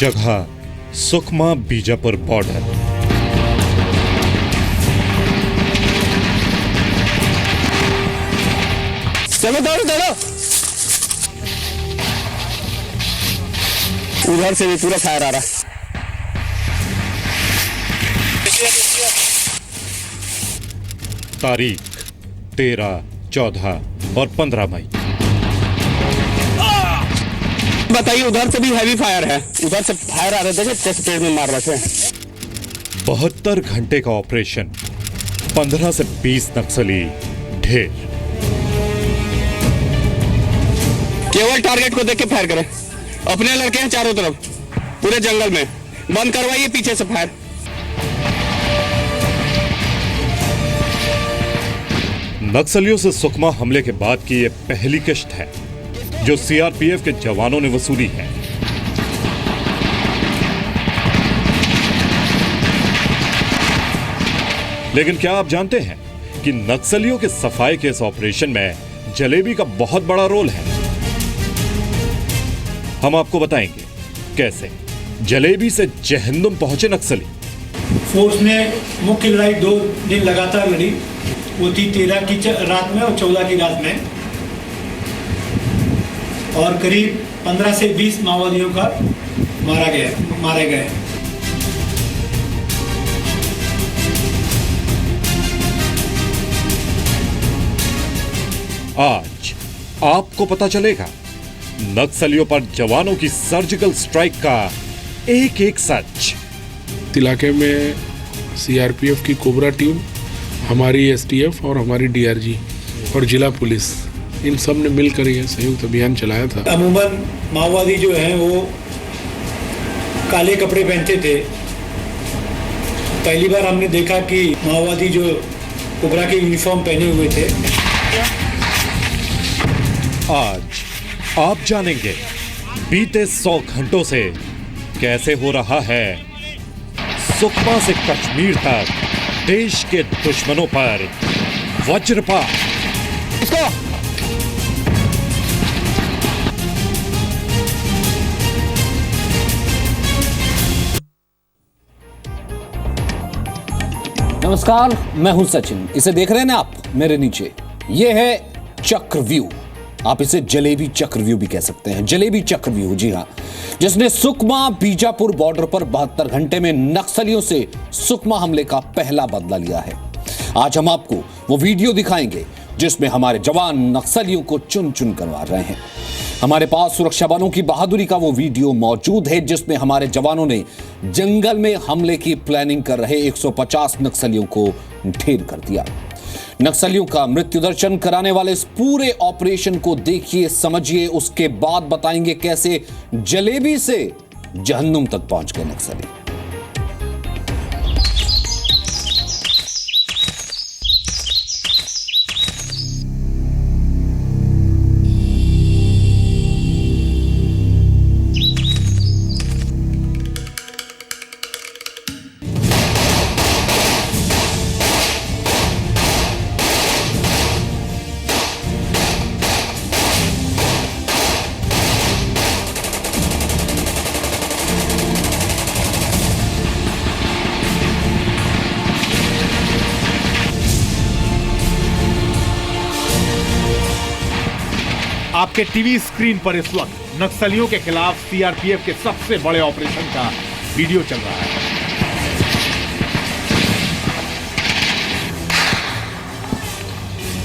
जगह सुकमा बीजापुर बॉर्डर। चलो दौड़ो दौड़ो। उधर से भी पूरा फायर आ रहा। तारीख 13, 14 और 15 मई। बताइए, उधर से भी हैवी फायर है। उधर से फायर आ रहे थे, चेस्ट पेड़ में मार रहे थे। 72 घंटे का ऑपरेशन, 15 से 20 नक्सली ढेर। केवल टारगेट को देख के फायर करें। अपने लड़के हैं चारों तरफ, पूरे जंगल में। बंद करवाइए पीछे से फायर। नक्सलियों से सुकमा हमले के बाद की यह पहली किश्त है जो सीआरपीएफ के जवानों ने वसूली है। लेकिन क्या आप जानते हैं कि नक्सलियों के सफाई के इस ऑपरेशन में जलेबी का बहुत बड़ा रोल है? हम आपको बताएंगे कैसे जलेबी से जहन्नुम पहुंचे नक्सली। फोर्स ने मुख्य लड़ाई 2 दिन लगातार लड़ी। वो थी 13 की रात में और 14 की रात में, और करीब 15 से 20 माओवादियों का मारे गए। आज आपको पता चलेगा नक्सलियों पर जवानों की सर्जिकल स्ट्राइक का एक एक सच। इलाके में सीआरपीएफ की कोबरा टीम, हमारी एसटीएफ और हमारी डीआरजी और जिला पुलिस, इन सब ने मिलकर यह संयुक्त अभियान चलाया था। अमूमन माओवादी जो हैं वो काले कपड़े पहनते थे। पहली बार हमने देखा कि माओवादी जो कोबरा के यूनिफॉर्म पहने हुए थे। आज आप जानेंगे बीते 100 घंटों से कैसे हो रहा है सुकमा से कश्मीर तक देश के दुश्मनों पर वज्रपात। इसको नमस्कार, मैं हूं सचिन। इसे देख रहे हैं ना आप मेरे नीचे, ये है चक्रव्यूह। आप इसे जलेबी चक्रव्यूह भी कह सकते हैं। जलेबी चक्रव्यूह, जी हां, जिसने सुकमा बीजापुर बॉर्डर पर 72 घंटे में नक्सलियों से सुकमा हमले का पहला बदला लिया है। आज हम आपको वो वीडियो दिखाएंगे जिसमें हमारे जवान नक्सलियों को चुन चुन कर मार रहे हैं। हमारे पास सुरक्षा बलों की बहादुरी का वो वीडियो मौजूद है जिसमें हमारे जवानों ने जंगल में हमले की प्लानिंग कर रहे 150 नक्सलियों को ढेर कर दिया। नक्सलियों का मृत्यु दर्शन कराने वाले इस पूरे ऑपरेशन को देखिए, समझिए, उसके बाद बताएंगे कैसे जलेबी से जहन्नुम तक पहुंच गए नक्सली। आपके टीवी स्क्रीन पर इस वक्त नक्सलियों के खिलाफ सीआरपीएफ के सबसे बड़े ऑपरेशन का वीडियो चल रहा है।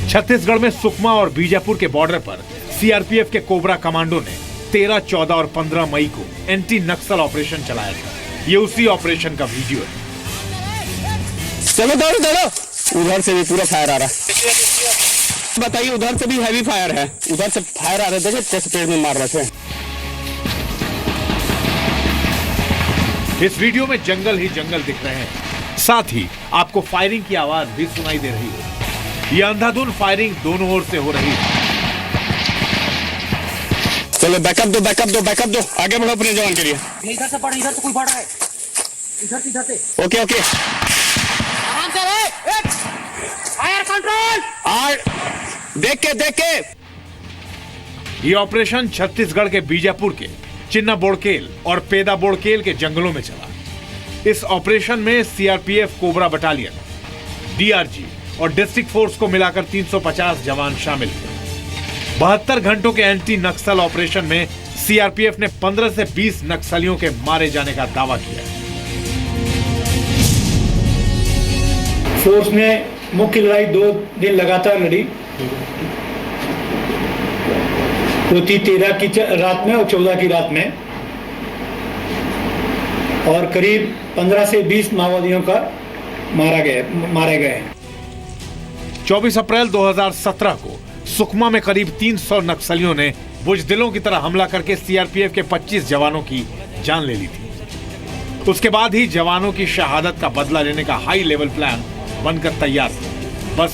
छत्तीसगढ़ में सुकमा और बीजापुर के बॉर्डर पर सीआरपीएफ के कोबरा कमांडो ने 13, 14 और 15 मई को एंटी नक्सल ऑपरेशन चलाया था। ये उसी ऑपरेशन का वीडियो है। चलो दौड़ो दौड़ो। उधर से भी पूरा फायर आ रहा। बताइए, उधर से भी हैवी फायर है। उधर से फायर आ रहे थे, चेस्ट पेड़ में मार रहे थे। इस वीडियो में जंगल ही जंगल दिख रहे हैं, साथ ही आपको फायरिंग की आवाज भी सुनाई दे रही है। ये अंधाधुंध फायरिंग दोनों ओर से हो रही है। चलो बैकअप दो, बैकअप दो, बैकअप दो। आगे बढ़ो अपने जवान के लिए। इधर से पड़, इधर से कोई पड़ रहा है। इधर से। ओके ओके, आराम से रहे। Fire control. देख के ये ऑपरेशन छत्तीसगढ़ के बीजापुर के चिन्ना बोड़केल और पेदा बोड़केल के जंगलों में चला। इस ऑपरेशन में सीआरपीएफ कोबरा बटालियन, डीआरजी और डिस्ट्रिक्ट फोर्स को मिलाकर 350 जवान शामिल थे। 72 घंटों के एंटी नक्सल ऑपरेशन में सीआरपीएफ ने 15 से 20 नक्सलियों के मारे जाने का दावा किया है। फोर्स ने मुख्य लड़ाई 2 दिन लगातार लड़ी। वो थी 13 की रात में और 14 की रात में, और करीब 15 से 20 माओवादियों का मारे गए। 24 अप्रैल 2017 को सुकमा में करीब 300 नक्सलियों ने बुजदिलों की तरह हमला करके सीआरपीएफ के 25 जवानों की जान ले ली थी। उसके बाद ही जवानों की शहादत का बदला लेने का हाई लेवल प्लान बनकर तैयार था। बस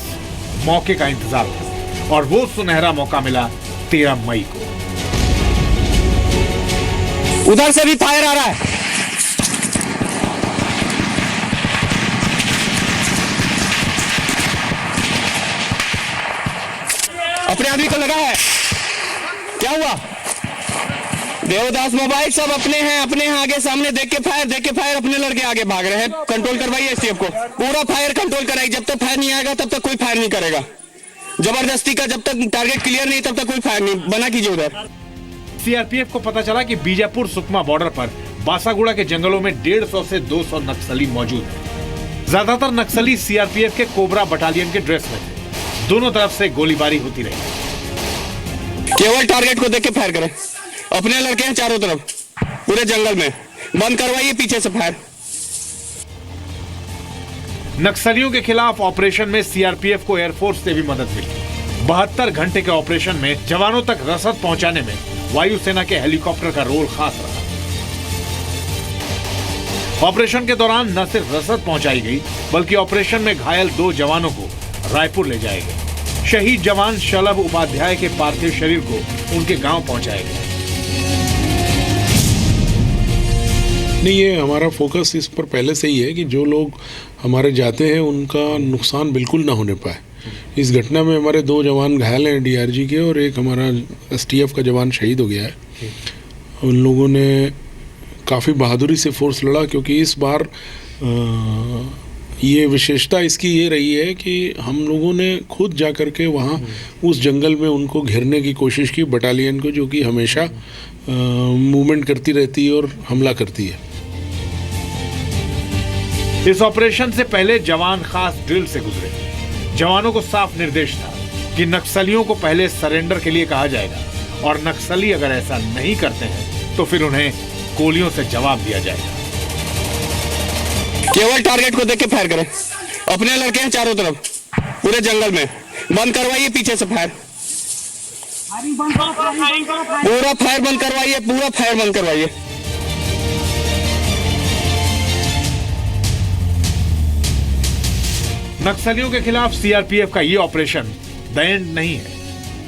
मौके का इंतजार था और वो सुनहरा मौका मिला 13 मई को। उधर से भी फायर आ रहा है। अपने आदमी को लगा है। क्या हुआ? देवदास मोबाइल सब अपने हैं आगे सामने देख के फायर अपने लड़के आगे भाग रहे हैं। कंट्रोल करवाइए एसटीएफ को, पूरा फायर कंट्रोल कराइए। जब तक फायर नहीं आएगा तब तक कोई फायर नहीं करेगा। जबरदस्ती का जब तक टारगेट क्लियर नहीं तब तक कोई फायर नहीं। बना कीजिए उधर। सीआरपीएफ को पता चला कि बीजापुर सुकमा बॉर्डर पर बासागुड़ा के जंगलों में 150 से 200 नक्सली मौजूद हैं। ज्यादातर नक्सली सीआरपीएफ के कोबरा बटालियन के ड्रेस में थे। दोनों तरफ से गोलीबारी होती रही। केवल टारगेट को देख के फायर करें। अपने लड़के हैं चारों तरफ पूरे जंगल में। बंद करवाइए पीछे से फायर। नक्सलियों के खिलाफ ऑपरेशन में सीआरपीएफ को एयरफोर्स से भी मदद मिली। 72 घंटे के ऑपरेशन में जवानों तक रसद पहुंचाने में वायुसेना के हेलीकॉप्टर का रोल खास रहा। ऑपरेशन के दौरान न सिर्फ रसद पहुंचाई गई बल्कि ऑपरेशन में घायल 2 जवानों को रायपुर ले जाए गए। शहीद जवान शलभ उपाध्याय के पार्थिव शरीर को उनके गांव पहुंचाया गया। नहीं, ये हमारा फोकस इस पर पहले से ही है कि जो लोग हमारे जाते हैं उनका नुकसान बिल्कुल ना होने पाए। इस घटना में हमारे 2 जवान घायल हैं डीआरजी के, और एक हमारा एसटीएफ का जवान शहीद हो गया है। उन लोगों ने काफ़ी बहादुरी से फोर्स लड़ा, क्योंकि इस बार ये विशेषता इसकी ये रही है कि हम लोगों ने खुद जा कर के वहाँ उस जंगल में उनको घेरने की कोशिश की, बटालियन को, जो कि हमेशा मूवमेंट करती रहती है और हमला करती है। इस ऑपरेशन से पहले जवान खास ड्रिल से गुजरे। जवानों को साफ निर्देश था कि नक्सलियों को पहले सरेंडर के लिए कहा जाएगा और नक्सली अगर ऐसा नहीं करते हैं तो फिर उन्हें गोलियों से जवाब दिया जाएगा। केवल टारगेट को देख के फायर करें। अपने लड़के हैं चारों तरफ पूरे जंगल में। बंद करवाइए पीछे से फायर। पूरा फायर बंद करवाइए, पूरा फायर बंद करवाइए। नक्सलियों के खिलाफ सीआरपीएफ का ये ऑपरेशन द एंड नहीं है।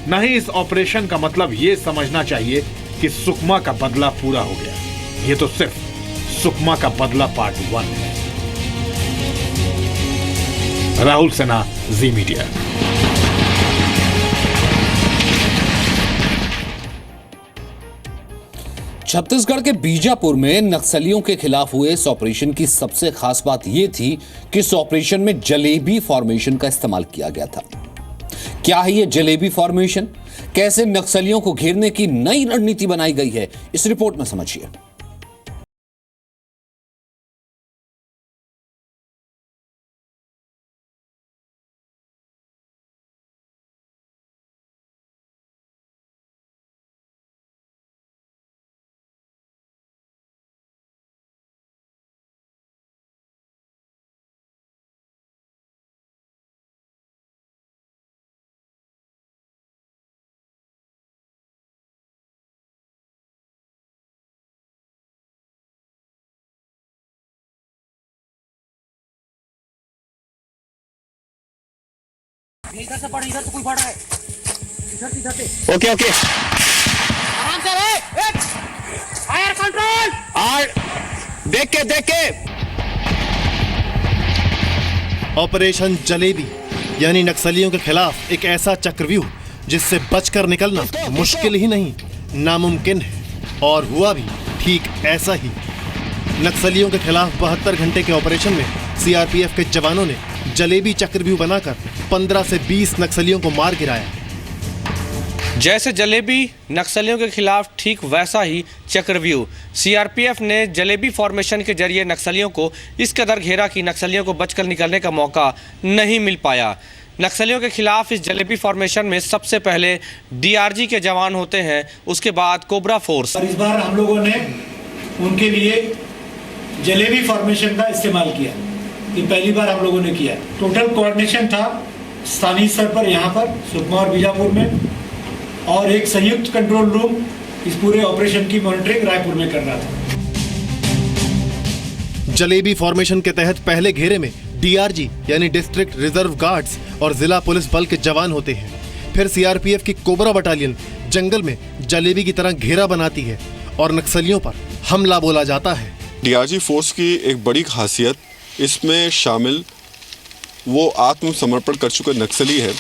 न ही इस ऑपरेशन का मतलब ये समझना चाहिए कि सुकमा का बदला पूरा हो गया। ये तो सिर्फ सुकमा का बदला पार्ट 1 है। राहुल सिन्हा, जी मीडिया। छत्तीसगढ़ के बीजापुर में नक्सलियों के खिलाफ हुए इस ऑपरेशन की सबसे खास बात यह थी कि इस ऑपरेशन में जलेबी फॉर्मेशन का इस्तेमाल किया गया था। क्या है यह जलेबी फॉर्मेशन? कैसे नक्सलियों को घेरने की नई रणनीति बनाई गई है, इस रिपोर्ट में समझिए। इधर से बढ़, इधर से कोई बढ़ रहा है। इधर से ओके ओके, आराम से रहे। Fire control. देख के ऑपरेशन जलेबी यानी नक्सलियों के खिलाफ एक ऐसा चक्रव्यूह जिससे बचकर निकलना मुश्किल ही नहीं नामुमकिन है। और हुआ भी ठीक ऐसा ही। नक्सलियों के खिलाफ 72 घंटे के ऑपरेशन में सीआरपीएफ के जवानों ने जलेबी चक्रव्यूह बनाकर 15 से 20 नक्सलियों को मार गिराया। जैसे जलेबी नक्सलियों के खिलाफ ठीक वैसा ही चक्रव्यूह। सीआरपीएफ ने जलेबी फॉर्मेशन के जरिए नक्सलियों को इस कदर घेरा कि नक्सलियों को बचकर निकलने का मौका नहीं मिल पाया। नक्सलियों के खिलाफ इस जलेबी फॉर्मेशन में सबसे पहले डीआरजी के जवान होते हैं, उसके बाद कोबरा फोर्स। और इस बार हम लोगों ने उनके लिए जलेबी फॉर्मेशन का इस्तेमाल किया। ये पहली बार हम लोगों ने किया। टोटल कोऑर्डिनेशन था स्थानीय स्तर पर यहाँ पर सुकमा और बीजापुर में, और एक संयुक्त कंट्रोल रूम इस पूरे ऑपरेशन की मॉनिटरिंग रायपुर में कर रहा था। जलेबी फॉर्मेशन के तहत पहले घेरे में डीआरजी यानी डिस्ट्रिक्ट रिजर्व गार्ड्स और जिला पुलिस बल के जवान होते हैं। फिर सीआरपीएफ की कोबरा बटालियन जंगल में जलेबी की तरह घेरा बनाती है और नक्सलियों पर हमला बोला जाता है। डीआरजी फोर्स की एक बड़ी खासियत इसमें शामिल वो आत्मसमर्पण कर चुके नक्सली है,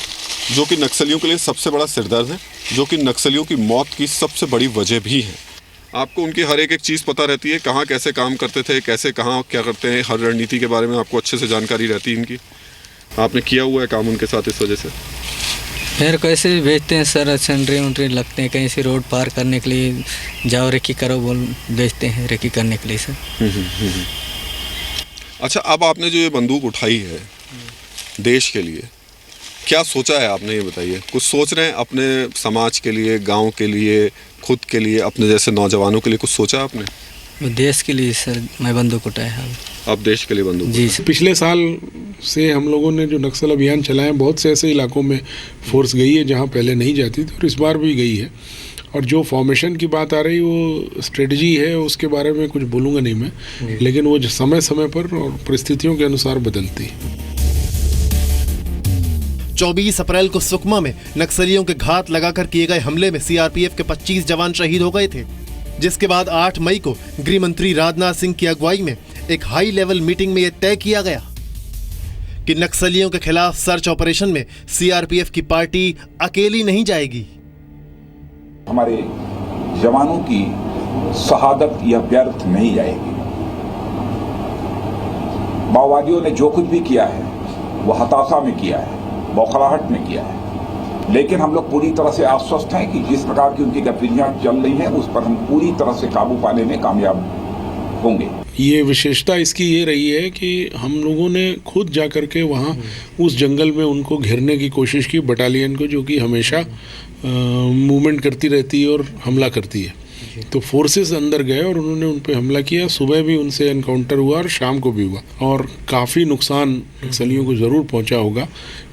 जो कि नक्सलियों के लिए सबसे बड़ा सिरदर्द है, जो कि नक्सलियों की मौत की सबसे बड़ी वजह भी है। आपको उनकी हर एक चीज़ पता रहती है, कहाँ कैसे काम करते थे, कैसे कहाँ क्या करते हैं, हर रणनीति के बारे में आपको अच्छे से जानकारी रहती है इनकी। आपने किया हुआ है काम उनके साथ, इस वजह से। फिर कैसे भी भेजते हैं सर, सेंट्री उंट्री लगते हैं कहीं से रोड पार करने के लिए, जाओ रेकी करो बोल भेजते हैं रेकी करने के लिए सर। अच्छा, अब आपने जो ये बंदूक उठाई है देश के लिए, क्या सोचा है आपने, ये बताइए। कुछ सोच रहे हैं अपने समाज के लिए, गांव के लिए, खुद के लिए, अपने जैसे नौजवानों के लिए कुछ सोचा आपने? देश के लिए सर मैं बंदूक उठाया है। अब देश के लिए बंदूक? जी। पिछले साल से हम लोगों ने जो नक्सल अभियान चलाए हैं, बहुत से ऐसे इलाकों में फोर्स गई है जहां पहले नहीं जाती थी, और इस बार भी गई है। और जो फॉर्मेशन की बात आ रही वो स्ट्रेटजी है, उसके बारे में कुछ बोलूँगा नहीं मैं, लेकिन वो समय समय पर और परिस्थितियों के अनुसार बदलती है। 24 अप्रैल को सुकमा में नक्सलियों के घात लगाकर किए गए हमले में सीआरपीएफ के 25 जवान शहीद हो गए थे, जिसके बाद 8 मई को गृह मंत्री राजनाथ सिंह की अगुवाई में एक हाई लेवल मीटिंग में यह तय किया गया कि नक्सलियों के खिलाफ सर्च ऑपरेशन में सीआरपीएफ की पार्टी अकेली नहीं जाएगी। हमारे जवानों की शहादत यह व्यर्थ नहीं जाएगी। माओवादियों ने जो कुछ भी किया है वो हताशा में किया है, बौखलाहट में किया है, लेकिन हम लोग पूरी तरह से आश्वस्त हैं कि जिस प्रकार की उनकी गतिविधियां चल रही हैं उस पर हम पूरी तरह से काबू पाने में कामयाब होंगे। ये विशेषता इसकी ये रही है कि हम लोगों ने खुद जाकर के वहाँ उस जंगल में उनको घेरने की कोशिश की, बटालियन को, जो कि हमेशा मूवमेंट करती रहती है और हमला करती है। तो फोर्सेस अंदर गए और उन्होंने उन पे हमला किया। सुबह भी उनसे एनकाउंटर हुआ और शाम को भी हुआ, और काफ़ी नुकसान नक्सलियों को ज़रूर पहुंचा होगा,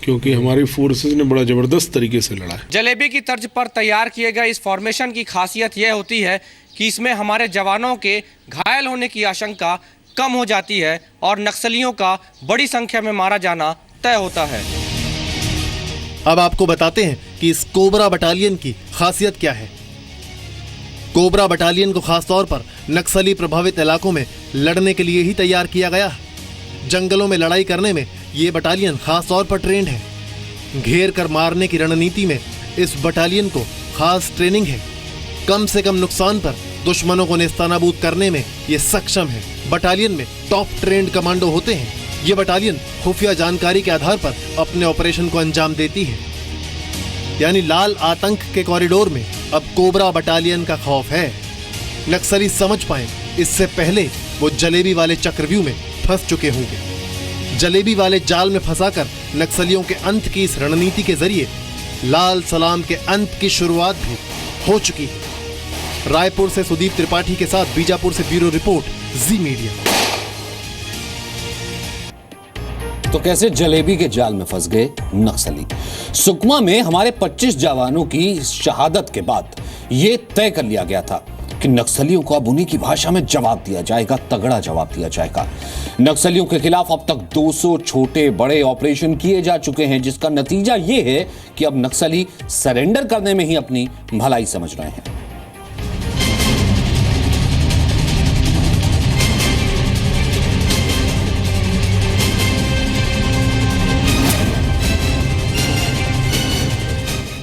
क्योंकि हमारी फोर्सेस ने बड़ा ज़बरदस्त तरीके से लड़ा है। जलेबी की तर्ज पर तैयार किए गए इस फॉर्मेशन की खासियत यह होती है कि इसमें हमारे जवानों के घायल होने की आशंका कम हो जाती है और नक्सलियों का बड़ी संख्या में मारा जाना तय होता है। अब आपको बताते हैं कि इस कोबरा बटालियन की खासियत क्या है। कोबरा बटालियन को खासतौर पर नक्सली प्रभावित इलाकों में लड़ने के लिए ही तैयार किया गया है। जंगलों में लड़ाई करने में ये बटालियन खासतौर पर ट्रेंड है। घेर कर मारने की रणनीति में इस बटालियन को खास ट्रेनिंग है। कम से कम नुकसान पर दुश्मनों को नेस्तनाबूद करने में ये सक्षम है। बटालियन में टॉप ट्रेंड कमांडो होते हैं। ये बटालियन खुफिया जानकारी के आधार पर अपने ऑपरेशन को अंजाम देती है। यानी लाल आतंक के कॉरिडोर में अब कोबरा बटालियन का खौफ है। नक्सली समझ पाए इससे पहले वो जलेबी वाले चक्रव्यूह में फंस चुके होंगे। जलेबी वाले जाल में फंसाकर नक्सलियों के अंत की इस रणनीति के जरिए लाल सलाम के अंत की शुरुआत भी हो चुकी है। रायपुर से सुदीप त्रिपाठी के साथ बीजापुर से ब्यूरो रिपोर्ट, जी मीडिया। तो कैसे जलेबी के जाल में फंस गए नक्सली? सुकमा में हमारे 25 जवानों की शहादत के बाद यह तय कर लिया गया था कि नक्सलियों को अब उन्हीं की भाषा में जवाब दिया जाएगा, तगड़ा जवाब दिया जाएगा। नक्सलियों के खिलाफ अब तक 200 छोटे बड़े ऑपरेशन किए जा चुके हैं, जिसका नतीजा यह है कि अब नक्सली सरेंडर करने में ही अपनी भलाई समझ रहे हैं।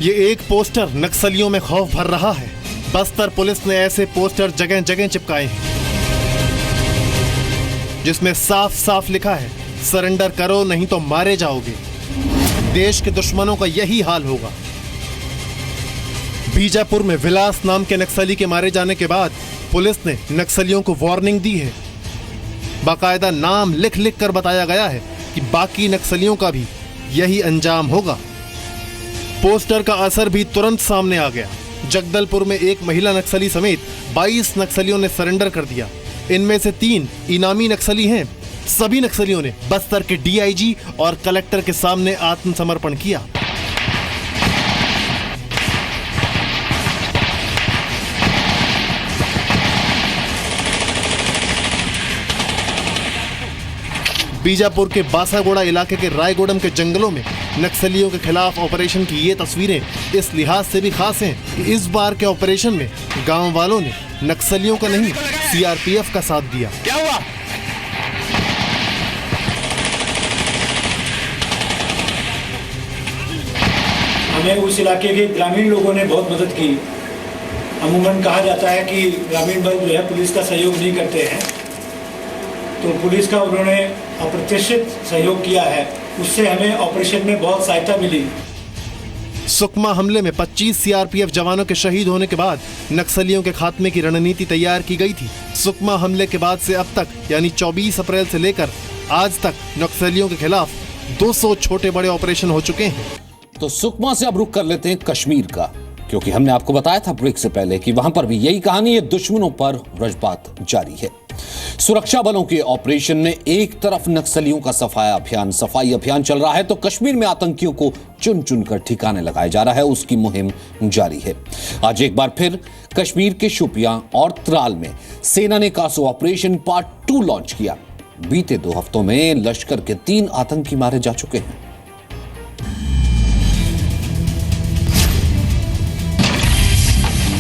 ये एक पोस्टर नक्सलियों में खौफ भर रहा है। बस्तर पुलिस ने ऐसे पोस्टर जगह जगह चिपकाए हैं जिसमें साफ साफ लिखा है, सरेंडर करो नहीं तो मारे जाओगे। देश के दुश्मनों का यही हाल होगा। बीजापुर में विलास नाम के नक्सली के मारे जाने के बाद पुलिस ने नक्सलियों को वार्निंग दी है। बाकायदा नाम लिख लिख कर बताया गया है कि बाकी नक्सलियों का भी यही अंजाम होगा। पोस्टर का असर भी तुरंत सामने आ गया। जगदलपुर में एक महिला नक्सली समेत 22 नक्सलियों ने सरेंडर कर दिया। इनमें से 3 इनामी नक्सली हैं। सभी नक्सलियों ने बस्तर के डीआईजी और कलेक्टर के सामने आत्मसमर्पण किया। बीजापुर के बासागोड़ा इलाके के रायगोडम के जंगलों में नक्सलियों के खिलाफ ऑपरेशन की ये तस्वीरें इस लिहाज से भी खास हैं कि इस बार के ऑपरेशन में गांव वालों ने नक्सलियों का नहीं, सीआरपीएफ का साथ दिया। क्या हुआ? हमें उस इलाके के ग्रामीण लोगों ने बहुत मदद की। अमूमन कहा जाता है कि ग्रामीण बल जो है पुलिस का सहयोग नहीं करते हैं, तो पुलिस का उन्होंने अप्रत्याशित सहयोग किया है, उससे हमें ऑपरेशन में बहुत सहायता मिली। सुकमा हमले में 25 सीआरपीएफ जवानों के शहीद होने के बाद नक्सलियों के खात्मे की रणनीति तैयार की गई थी। सुकमा हमले के बाद से अब तक यानी 24 अप्रैल से लेकर आज तक नक्सलियों के खिलाफ 200 छोटे बड़े ऑपरेशन हो चुके हैं। तो सुकमा से अब रुख कर लेते हैं कश्मीर का, क्योंकि हमने आपको बताया था ब्रेक से पहले कि वहां पर भी यही कहानी है, दुश्मनों पर वज्रपात जारी है। सुरक्षा बलों के ऑपरेशन में एक तरफ नक्सलियों का सफाई अभियान चल रहा है, तो कश्मीर में आतंकियों को चुन चुनकर ठिकाने लगाया जा रहा है, उसकी मुहिम जारी है। आज एक बार फिर कश्मीर के शोपियां और त्राल में सेना ने कासो ऑपरेशन पार्ट 2 लॉन्च किया। बीते 2 हफ्तों में लश्कर के 3 आतंकी मारे जा चुके हैं।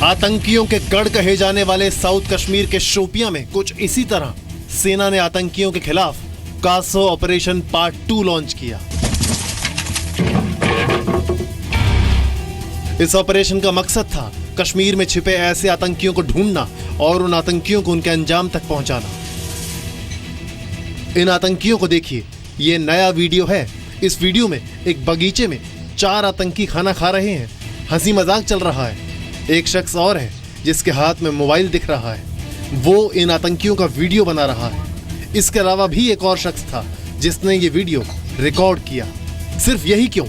आतंकियों के गढ़ कहे जाने वाले साउथ कश्मीर के शोपियां में कुछ इसी तरह सेना ने आतंकियों के खिलाफ कासो ऑपरेशन पार्ट 2 लॉन्च किया। इस ऑपरेशन का मकसद था कश्मीर में छिपे ऐसे आतंकियों को ढूंढना और उन आतंकियों को उनके अंजाम तक पहुंचाना। इन आतंकियों को देखिए, ये नया वीडियो है। इस वीडियो में एक बगीचे में 4 आतंकी खाना खा रहे हैं, हंसी मजाक चल रहा है। एक शख्स और है जिसके हाथ में मोबाइल दिख रहा है, वो इन आतंकियों का वीडियो बना रहा है। इसके अलावा भी एक और शख्स था जिसने ये वीडियो रिकॉर्ड किया। सिर्फ यही क्यों,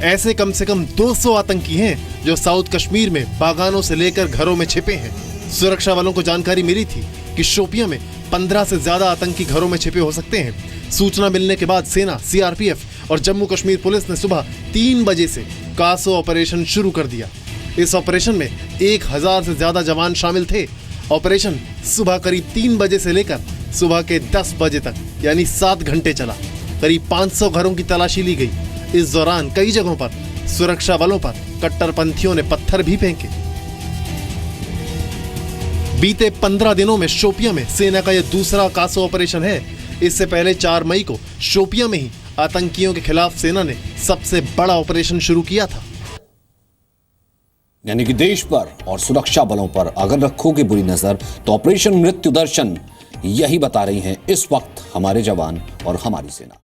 ऐसे कम से कम 200 आतंकी हैं जो साउथ कश्मीर में बागानों से लेकर घरों में छिपे हैं। सुरक्षा वालों को जानकारी मिली थी कि शोपियां में 15 से ज्यादा आतंकी घरों में छिपे हो सकते हैं। सूचना मिलने के बाद सेना, सीआरपीएफ और जम्मू कश्मीर पुलिस ने सुबह 3 बजे से कासो ऑपरेशन शुरू कर दिया। इस ऑपरेशन में 1000 से ज्यादा जवान शामिल थे। ऑपरेशन सुबह करीब 3 बजे से लेकर सुबह के 10 बजे तक यानी 7 घंटे चला। करीब 500 घरों की तलाशी ली गई। इस दौरान कई जगहों पर सुरक्षा बलों पर कट्टरपंथियों ने पत्थर भी फेंके। बीते 15 दिनों में शोपियां में सेना का यह दूसरा कासो ऑपरेशन है। इससे पहले 4 मई को शोपियां में ही आतंकियों के खिलाफ सेना ने सबसे बड़ा ऑपरेशन शुरू किया था। यानी कि देश पर और सुरक्षा बलों पर अगर रखोगे बुरी नजर तो ऑपरेशन मृत्यु दर्शन यही बता रही हैं इस वक्त हमारे जवान और हमारी सेना।